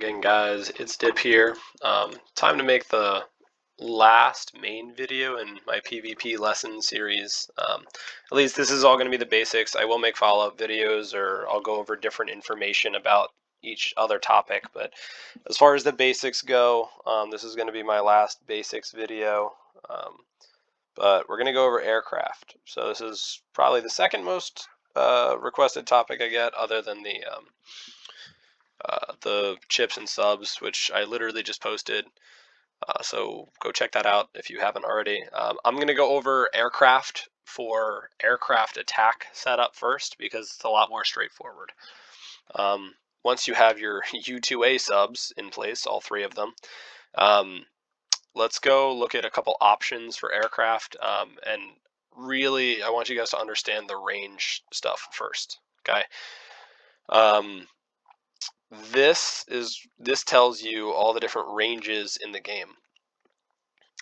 again, guys, it's Dip here. Time to make the last main video in my PvP lesson series. At least this is all going to be the basics. I will make follow-up videos, or I'll go over different information about each other topic, but as far as the basics go, this is going to be my last basics video. But we're going to go over aircraft. So this is probably the second most requested topic I get, other than the chips and subs, which I literally just posted. So go check that out if you haven't already. I'm going to go over aircraft for aircraft attack setup first, because it's a lot more straightforward. Once you have your U2A subs in place, all three of them, let's go look at a couple options for aircraft. And really, I want you guys to understand the range stuff first. Okay. This tells you all the different ranges in the game.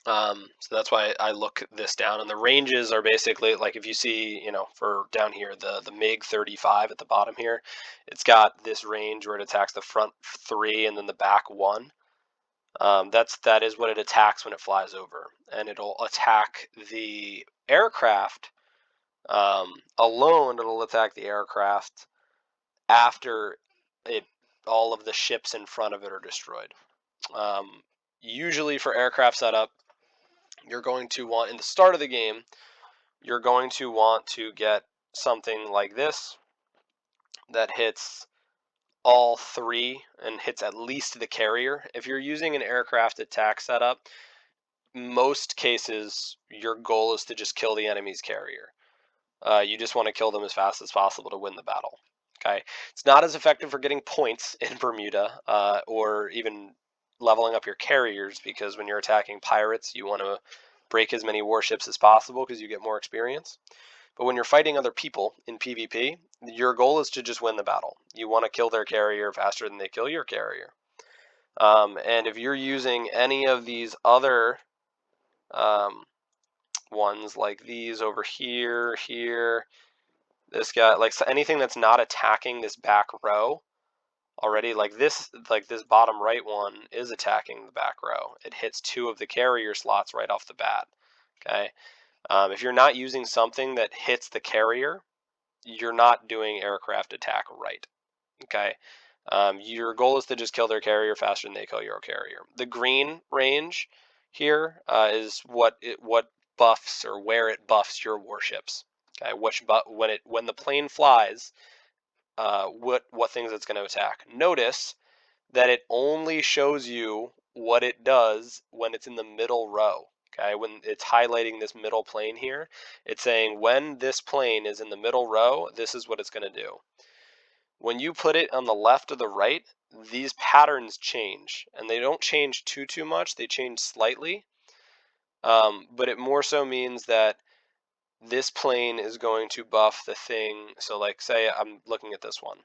So that's why I look this down, and the ranges are basically like, if you see, for down here, the MiG 35 at the bottom here, it's got this range where it attacks the front 3 and then the back 1. That is what it attacks when it flies over, and it'll attack the aircraft alone. It'll attack the aircraft after all of the ships in front of it are destroyed. Usually for aircraft setup, you're going to want, in the start of the game, you're going to want to get something like this that hits all 3 and hits at least the carrier. If you're using an aircraft attack setup, most cases your goal is to just kill the enemy's carrier. You just want to kill them as fast as possible to win the battle. Okay, it's not as effective for getting points in Bermuda, or even leveling up your carriers, because when you're attacking pirates, you want to break as many warships as possible because you get more experience. But when you're fighting other people in PvP, your goal is to just win the battle. You want to kill their carrier faster than they kill your carrier. And if you're using any of these other ones, like these over here, this guy, like anything that's not attacking this back row already, like this bottom right one is attacking the back row. It hits 2 of the carrier slots right off the bat. Okay, if you're not using something that hits the carrier, you're not doing aircraft attack right. Okay, your goal is to just kill their carrier faster than they kill your carrier. The green range here is what buffs, or where it buffs your warships. Okay, when the plane flies, what things it's going to attack. Notice that it only shows you what it does when it's in the middle row. Okay, when it's highlighting this middle plane here, it's saying when this plane is in the middle row, this is what it's going to do. When you put it on the left or the right, these patterns change, and they don't change too much. They change slightly, but it more so means that this plane is going to buff the thing. So like, say I'm looking at this one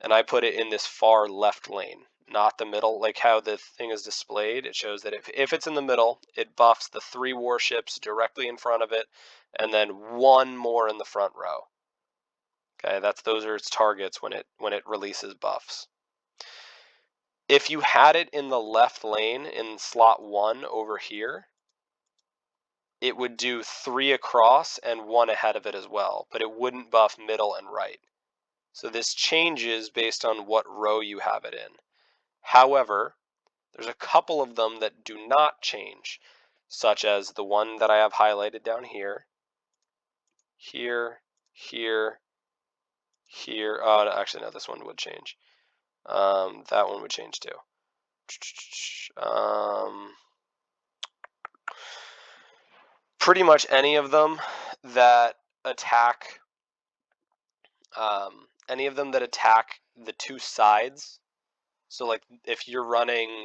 and I put it in this far left lane, not the middle. Like how the thing is displayed, it shows that if it's in the middle, it buffs the 3 warships directly in front of it, and then 1 more in the front row. Okay, those are its targets when it releases buffs. If you had it in the left lane in slot 1 over here, it would do 3 across and 1 ahead of it as well, but it wouldn't buff middle and right. So this changes based on what row you have it in. However, there's a couple of them that do not change, such as the one that I have highlighted down here, here. Oh, actually, no, this one would change. That one would change too. Pretty much any of them that attack, the 2 sides. So like if you're running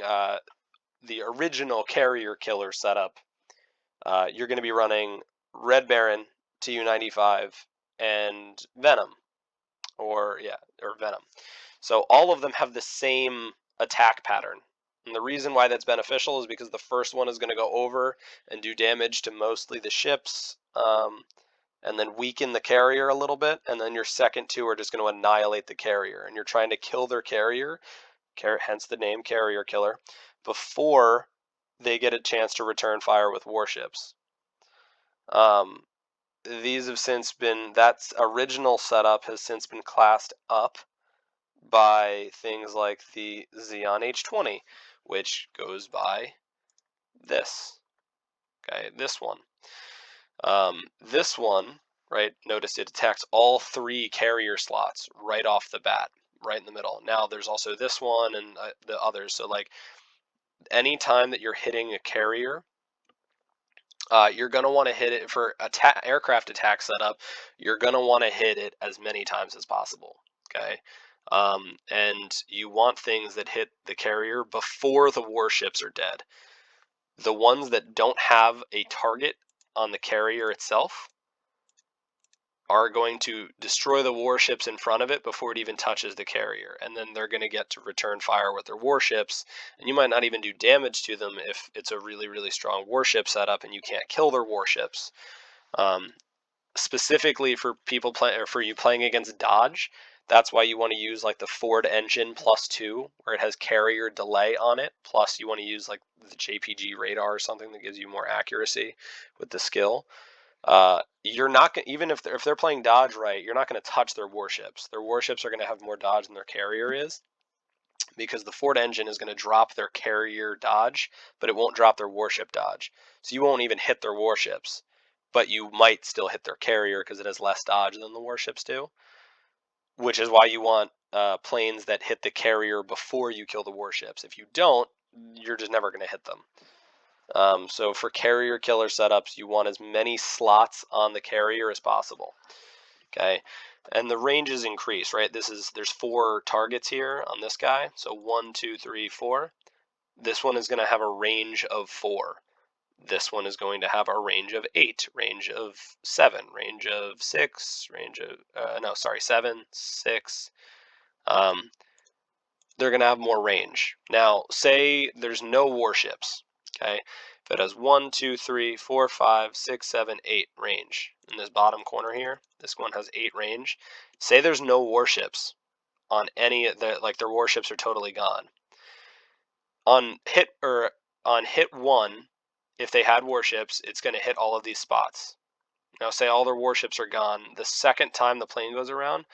the original carrier killer setup, you're going to be running Red Baron, Tu-95, and Venom, or Venom. So all of them have the same attack pattern. And the reason why that's beneficial is because the first one is going to go over and do damage to mostly the ships, and then weaken the carrier a little bit, and then your second 2 are just going to annihilate the carrier, and you're trying to kill their carrier hence the name carrier killer, before they get a chance to return fire with warships. These have since been, that original setup has since been classed up by things like the Xeon H20, which goes by this. Okay, this one. This one, right, notice it attacks all 3 carrier slots right off the bat, right in the middle. Now there's also this one and the others. So like anytime that you're hitting a carrier, you're going to want to hit it for aircraft attack setup. You're going to want to hit it as many times as possible. Okay. And you want things that hit the carrier before the warships are dead. The ones that don't have a target on the carrier itself are going to destroy the warships in front of it before it even touches the carrier. And then they're going to get to return fire with their warships. And you might not even do damage to them if it's a really, really strong warship setup and you can't kill their warships. Specifically for people for you playing against dodge, that's why you want to use like the Ford engine +2, where it has carrier delay on it. Plus you want to use like the JPG radar or something that gives you more accuracy with the skill. You're not gonna, even if they're playing dodge right, you're not going to touch their warships. Their warships are going to have more dodge than their carrier is, because the Ford engine is going to drop their carrier dodge, but it won't drop their warship dodge. So you won't even hit their warships, but you might still hit their carrier because it has less dodge than the warships do. Which is why you want planes that hit the carrier before you kill the warships. If you don't, you're just never going to hit them. So for carrier killer setups, you want as many slots on the carrier as possible. Okay, and the ranges increase, right? There's 4 targets here on this guy. So 1, 2, 3, 4. This one is going to have a range of 4. This one is going to have a range of 8, range of 7, range of 6, range of 7, 6. They're going to have more range. Now, say there's no warships. Okay, if it has 1, 2, 3, 4, 5, 6, 7, 8 range in this bottom corner here, this one has 8 range. Say there's no warships on any of the, like their warships are totally gone. On hit 1, if they had warships, it's going to hit all of these spots. Now, say all their warships are gone. The second time the plane goes around,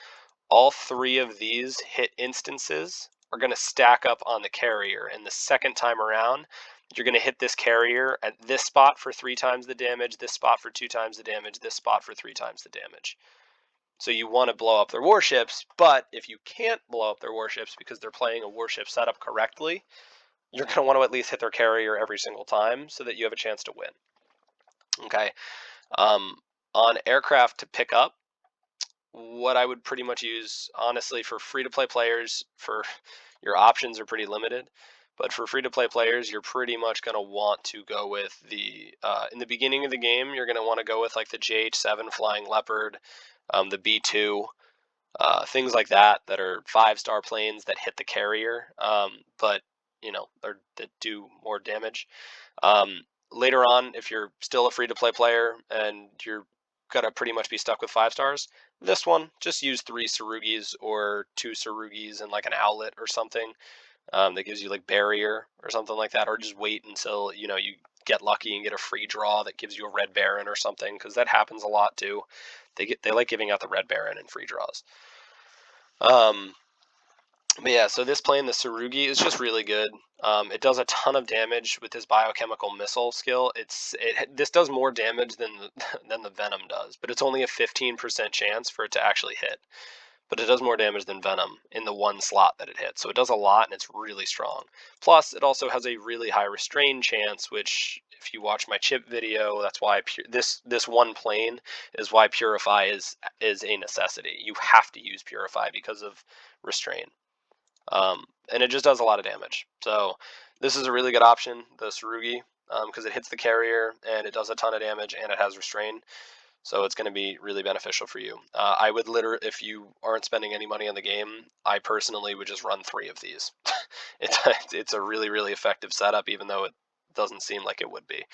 all 3 of these hit instances are going to stack up on the carrier. And the second time around, you're going to hit this carrier at this spot for 3 times the damage, this spot for 2 times the damage, this spot for 3 times the damage. So you want to blow up their warships, but if you can't blow up their warships because they're playing a warship setup correctly, you're going to want to at least hit their carrier every single time so that you have a chance to win. Okay. On aircraft to pick up, what I would pretty much use, honestly, for free-to-play players, for your options are pretty limited, but for free-to-play players, you're pretty much going to want to go with the, in the beginning of the game, you're going to want to go with like the JH-7 Flying Leopard, the B-2, things like that are 5-star planes that hit the carrier, but, you know, that do more damage. Later on, if you're still a free-to-play player and you're gonna pretty much be stuck with 5 stars, this one, just use 3 Sarugis or 2 Sarugis and like an outlet or something that gives you like barrier or something like that, or just wait until, you know, you get lucky and get a free draw that gives you a red baron or something, because that happens a lot too. They like giving out the red baron in free draws. But yeah, so this plane, the Sarugi, is just really good. It does a ton of damage with this biochemical missile skill. This does more damage than the Venom does, but it's only a 15% chance for it to actually hit. But it does more damage than Venom in the 1 slot that it hits. So it does a lot, and it's really strong. Plus, it also has a really high restrain chance, which, if you watch my chip video, that's why this one plane is why Purify is a necessity. You have to use Purify because of restrain. And it just does a lot of damage. So this is a really good option, the Sarugi, because it hits the carrier and it does a ton of damage and it has restrain. So it's going to be really beneficial for you. I would literally, if you aren't spending any money on the game, I personally would just run 3 of these. It's a really, really effective setup, even though it doesn't seem like it would be.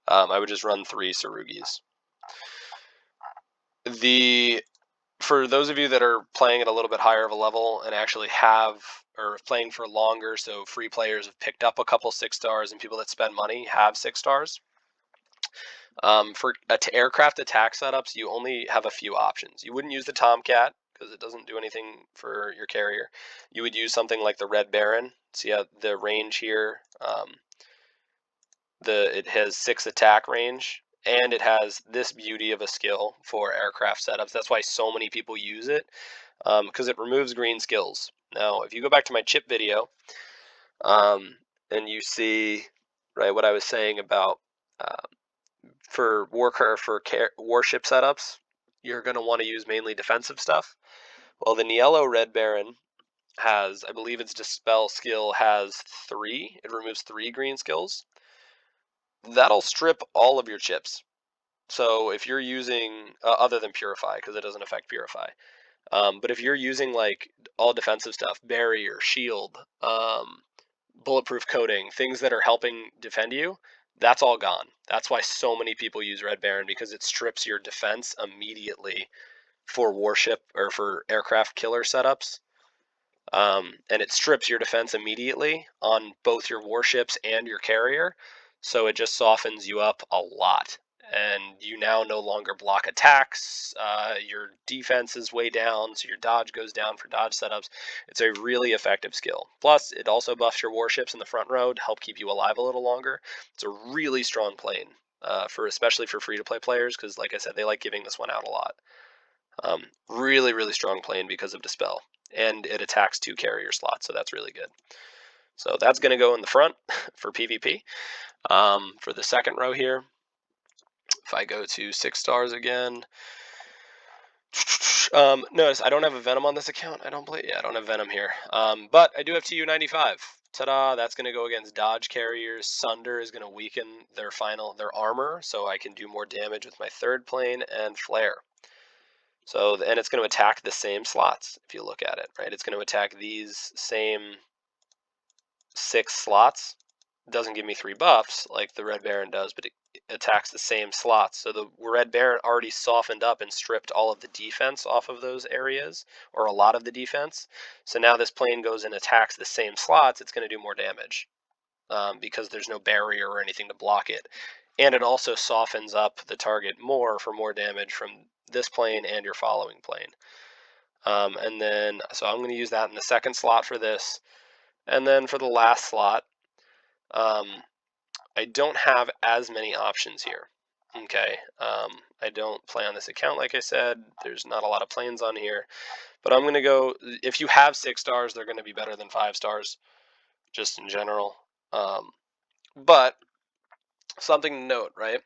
I would just run 3 Sarugis. for those of you that are playing at a little bit higher of a level and actually have, or playing for longer, so free players have picked up a couple 6-stars and people that spend money have 6-stars. For aircraft attack setups, you only have a few options. You wouldn't use the Tomcat because it doesn't do anything for your carrier. You would use something like the Red Baron. See how the range here, it has 6 attack range, and it has this beauty of a skill for aircraft setups. That's why so many people use it, because it removes green skills. Now, if you go back to my chip video, and you see, right, what I was saying about for warship setups, you're going to want to use mainly defensive stuff. Well, the Niello Red Baron has, I believe its Dispel skill has 3. It removes 3 green skills. That'll strip all of your chips. So if you're using, other than Purify, because it doesn't affect Purify, but if you're using like all defensive stuff, barrier, shield, bulletproof coating, things that are helping defend you, that's all gone. That's why so many people use Red Baron, because it strips your defense immediately for warship or for aircraft killer setups. And it strips your defense immediately on both your warships and your carrier, so it just softens you up a lot. And you now no longer block attacks. Your defense is way down, so your dodge goes down for dodge setups. It's a really effective skill. Plus, it also buffs your warships in the front row to help keep you alive a little longer. It's a really strong plane, especially for free-to-play players, because, like I said, they like giving this one out a lot. Really, really strong plane because of Dispel. And it attacks 2 carrier slots, so that's really good. So that's going to go in the front for PvP. For the second row here, if I go to 6-stars again, notice I don't have a Venom on this account. I don't have Venom here. But I do have Tu-95. Ta-da! That's going to go against dodge carriers. Sunder is going to weaken their armor, so I can do more damage with my third plane, and Flare. So, and it's going to attack the same slots, if you look at it, right? It's going to attack these same 6 slots. It doesn't give me 3 buffs like the Red Baron does, but it attacks the same slots. So the Red Baron already softened up and stripped all of the defense off of those areas, or a lot of the defense. So now this plane goes and attacks the same slots. It's going to do more damage because there's no barrier or anything to block it. And it also softens up the target more for more damage from this plane and your following plane. And then, so I'm going to use that in the second slot for this. And then for the last slot, I don't have as many options here. Okay, I don't play on this account, like I said. There's not a lot of planes on here. But I'm going to go, if you have 6-stars, they're going to be better than 5-stars, just in general. But something to note, right?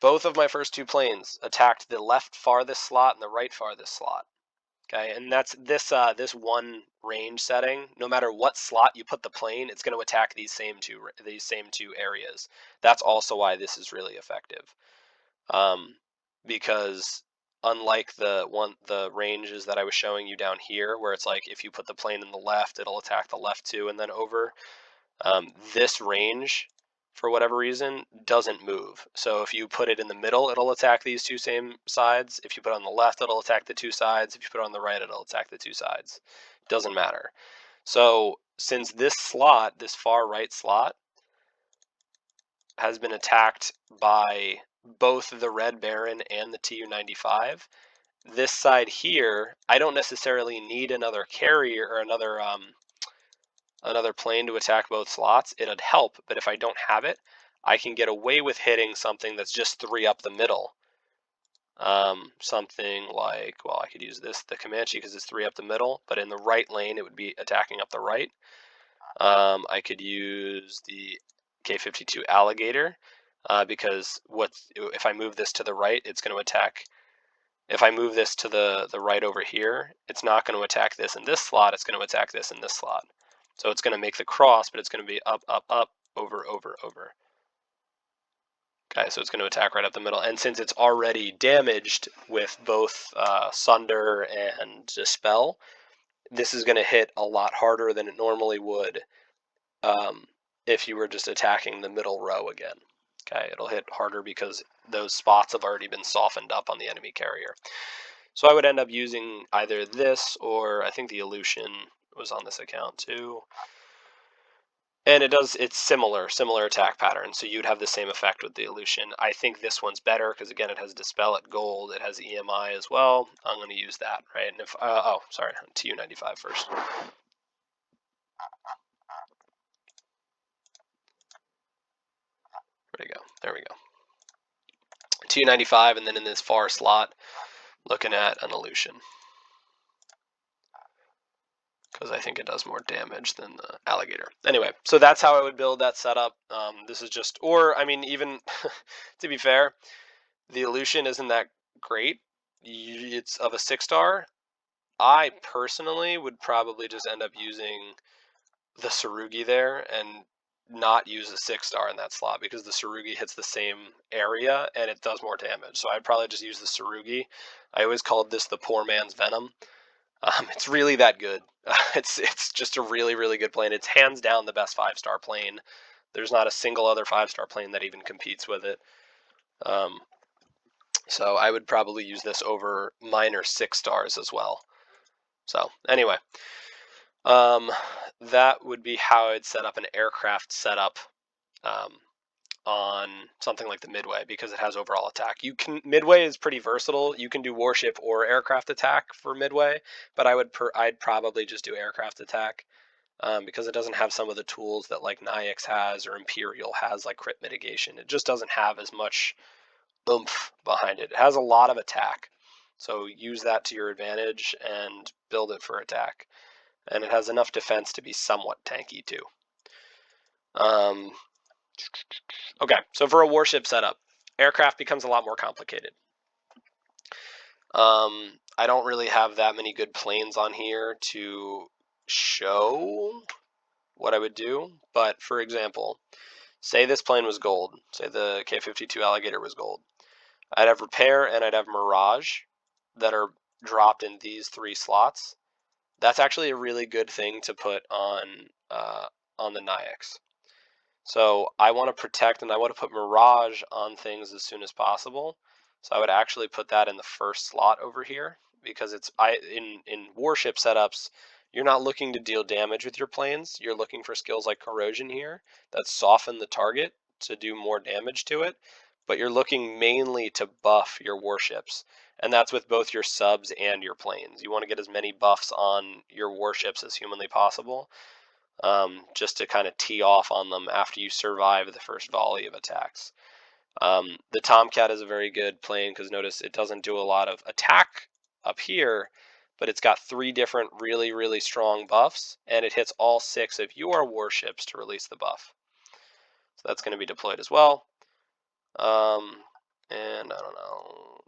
Both of my first 2 planes attacked the left farthest slot and the right farthest slot. Okay, and that's this one range setting. No matter what slot you put the plane, it's going to attack these same two areas. That's also why this is really effective, because unlike the ranges that I was showing you down here, where it's like if you put the plane in the left, it'll attack the left too, and then over. This range, for whatever reason, doesn't move. So if you put it in the middle, it'll attack these 2 same sides. If you put it on the left, it'll attack the 2 sides. If you put it on the right, it'll attack the 2 sides. Doesn't matter. So since this slot, this far right slot, has been attacked by both the Red Baron and the Tu-95, this side here, I don't necessarily need another carrier or another plane to attack both slots. It'd help, but if I don't have it, I can get away with hitting something that's just 3 up the middle. Something like, well, I could use the Comanche because it's 3 up the middle, but in the right lane, it would be attacking up the right. I could use the K-52 Alligator because if I move this to the right, it's going to attack. If I move this to the right over here, it's not going to attack this in this slot. It's going to attack this in this slot. So it's going to make the cross, but it's going to be up, up, up, over, over, over. Okay, so it's going to attack right up the middle. And since it's already damaged with both Sunder and Dispel, this is going to hit a lot harder than it normally would if you were just attacking the middle row again. Okay, it'll hit harder because those spots have already been softened up on the enemy carrier. So I would end up using either this or I think the Illusion was on this account too. And it's similar attack pattern, so you'd have the same effect with the Illusion. I think this one's better because again it has Dispel at gold, it has EMI as well. I'm going to use that, right? And if oh, sorry, TU-95 first. Where'd it go? There we go. TU-95, and then in this far slot, looking at an Illusion. Because I think it does more damage than the Alligator. Anyway, so that's how I would build that setup. This is just, or I mean, even to be fair, the Illusion isn't that great. It's of a 6-star. I personally would probably just end up using the Tsurugi there and not use a 6-star in that slot because the Tsurugi hits the same area and it does more damage. So I'd probably just use the Tsurugi. I always called this the poor man's Venom. It's really that good. It's just a really, really good plane. It's hands down the best 5-star plane. There's not a single other 5-star plane that even competes with it. So I would probably use this over minor 6-stars as well. So anyway, that would be how I'd set up an aircraft setup on something like the Midway because it has overall attack. Midway is pretty versatile. You can do Warship or aircraft attack for Midway, but I'd probably just do aircraft attack because it doesn't have some of the tools that like Nyx has or Imperial has, like crit mitigation. It just doesn't have as much oomph behind it. It has a lot of attack, so use that to your advantage and build it for attack. And it has enough defense to be somewhat tanky too. Okay, so for a warship setup, aircraft becomes a lot more complicated. I don't really have that many good planes on here to show what I would do, but for example, say this plane was gold, say the K-52 Alligator was gold. I'd have Repair and I'd have Mirage that are dropped in these 3 slots. That's actually a really good thing to put on the Nyx. So I want to protect and I want to put Mirage on things as soon as possible. So I would actually put that in the first slot over here because in warship setups, you're not looking to deal damage with your planes. You're looking for skills like corrosion here that soften the target to do more damage to it. But you're looking mainly to buff your warships. And that's with both your subs and your planes. You want to get as many buffs on your warships as humanly possible, just to kind of tee off on them after you survive the first volley of attacks. The Tomcat is a very good plane because notice it doesn't do a lot of attack up here, but it's got 3 different really, really strong buffs, and it hits all 6 of your warships to release the buff. So that's going to be deployed as well. And I don't know.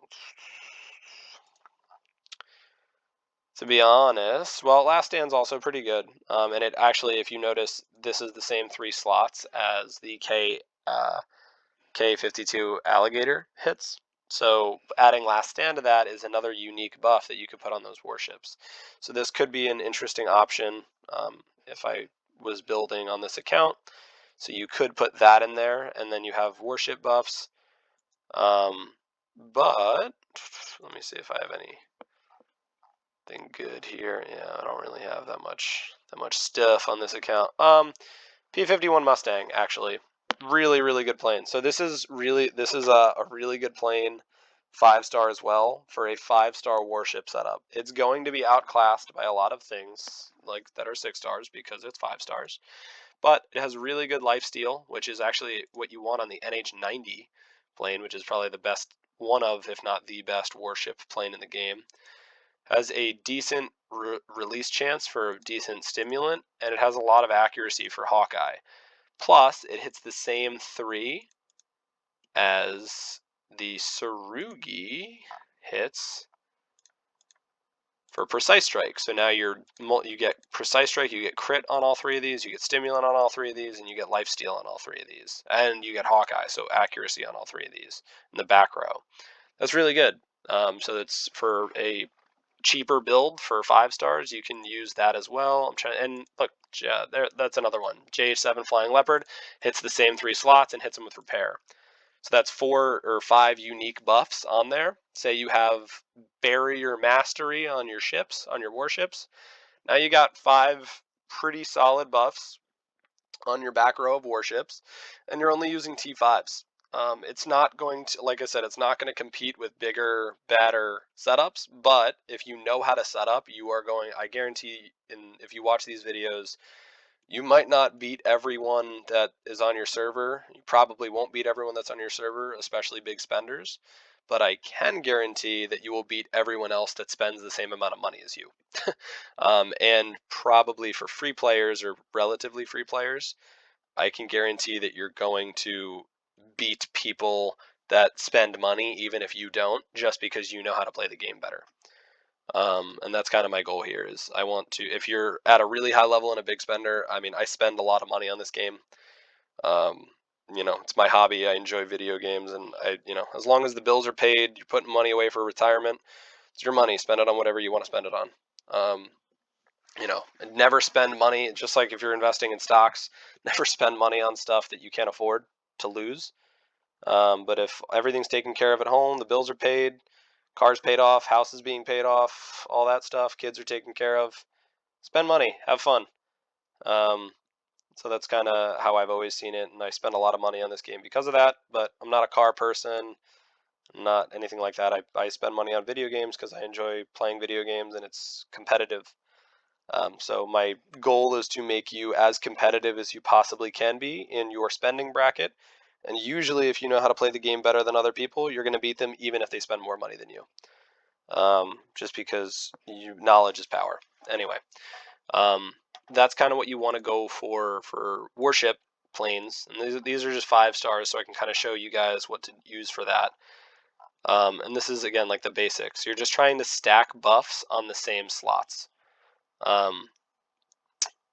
To be honest, well, Last Stand's also pretty good. And it actually, if you notice, this is the same 3 slots as the K-52 Alligator hits. So adding Last Stand to that is another unique buff that you could put on those warships. So this could be an interesting option if I was building on this account. So you could put that in there, and then you have warship buffs. But let me see if I have anything good here. Yeah, I don't really have that much stuff on this account. P-51 Mustang, actually, really, really good plane. So this is a really good plane, 5-star as well, for a 5-star warship setup. It's going to be outclassed by a lot of things like that are 6 stars because it's 5 stars. But it has really good lifesteal, which is actually what you want on the NH-90 plane, which is probably the best, one of, if not the best warship plane in the game. Has a decent release chance for a decent stimulant, and it has a lot of accuracy for Hawkeye. Plus, it hits the same 3 as the Tsurugi hits for Precise Strike. So now you get Precise Strike, you get crit on all 3 of these, you get stimulant on all 3 of these, and you get lifesteal on all 3 of these. And you get Hawkeye, so accuracy on all 3 of these in the back row. That's really good. So it's for a cheaper build for 5 stars. You can use that as well. And look, that's another one. JH7 Flying Leopard hits the same 3 slots and hits them with Repair. So that's 4 or 5 unique buffs on there. Say you have barrier mastery on your ships, on your warships. Now you got 5 pretty solid buffs on your back row of warships, and you're only using T5s. It's not going to, like I said, it's not going to compete with bigger, badder setups, but if you know how to set up, you are going, I guarantee, if you watch these videos, you might not beat everyone that is on your server. You probably won't beat everyone that's on your server, especially big spenders. But I can guarantee that you will beat everyone else that spends the same amount of money as you. And probably for free players or relatively free players, I can guarantee that you're going to beat people that spend money even if you don't, just because you know how to play the game better. And that's kind of my goal here is I want to, if you're at a really high level and a big spender, I mean, I spend a lot of money on this game. It's my hobby. I enjoy video games, and as long as the bills are paid, you're putting money away for retirement. It's your money. Spend it on whatever you want to spend it on. And never spend money, just like if you're investing in stocks, never spend money on stuff that you can't afford to lose. But if everything's taken care of at home, the bills are paid, car's paid off, house is being paid off, all that stuff, kids are taken care of, spend money, have fun. So that's kind of how I've always seen it, and I spend a lot of money on this game because of that, but I'm not a car person, not anything like that. I spend money on video games because I enjoy playing video games, and it's competitive. So my goal is to make you as competitive as you possibly can be in your spending bracket. And usually, if you know how to play the game better than other people, you're going to beat them even if they spend more money than you. Just because knowledge is power. Anyway, that's kind of what you want to go for warship planes. And these are just 5 stars, so I can kind of show you guys what to use for that. And this is, again, like the basics. You're just trying to stack buffs on the same slots.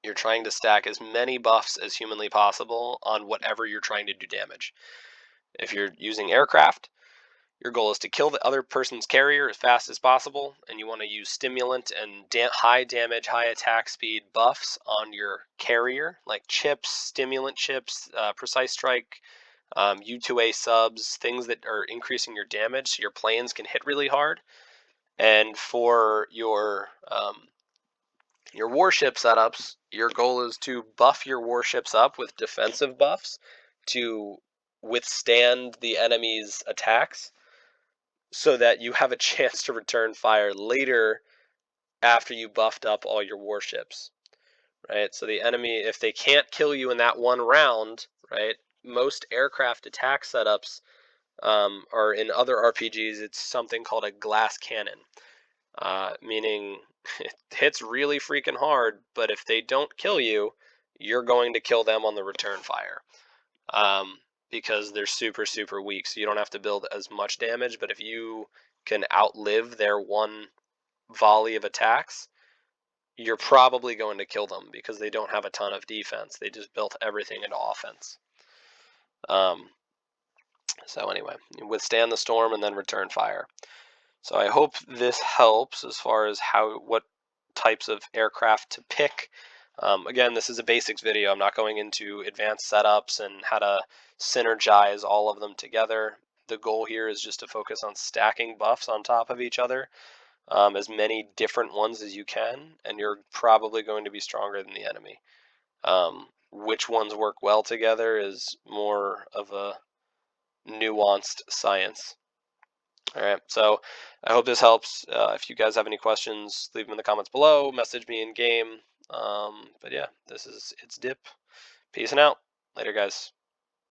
You're trying to stack as many buffs as humanly possible on whatever you're trying to do damage. If you're using aircraft, your goal is to kill the other person's carrier as fast as possible, and you want to use stimulant and high damage, high attack speed buffs on your carrier, like chips, stimulant chips, precise strike, U2A subs, things that are increasing your damage so your planes can hit really hard. And for your warship setups, your goal is to buff your warships up with defensive buffs to withstand the enemy's attacks so that you have a chance to return fire later after you buffed up all your warships, right? So the enemy, if they can't kill you in that one round, right, most aircraft attack setups or in other RPGs, it's something called a glass cannon, meaning it hits really freaking hard, but if they don't kill you, you're going to kill them on the return fire. Because they're super, super weak, so you don't have to build as much damage, but if you can outlive their one volley of attacks, you're probably going to kill them because they don't have a ton of defense. They just built everything into offense. So anyway, you withstand the storm and then return fire. So I hope this helps as far as what types of aircraft to pick. Again, this is a basics video. I'm not going into advanced setups and how to synergize all of them together. The goal here is just to focus on stacking buffs on top of each other, as many different ones as you can, and you're probably going to be stronger than the enemy. Which ones work well together is more of a nuanced science. All right, so I hope this helps. If you guys have any questions, leave them in the comments below. Message me in game. But yeah, it's Dip. Peace and out. Later, guys.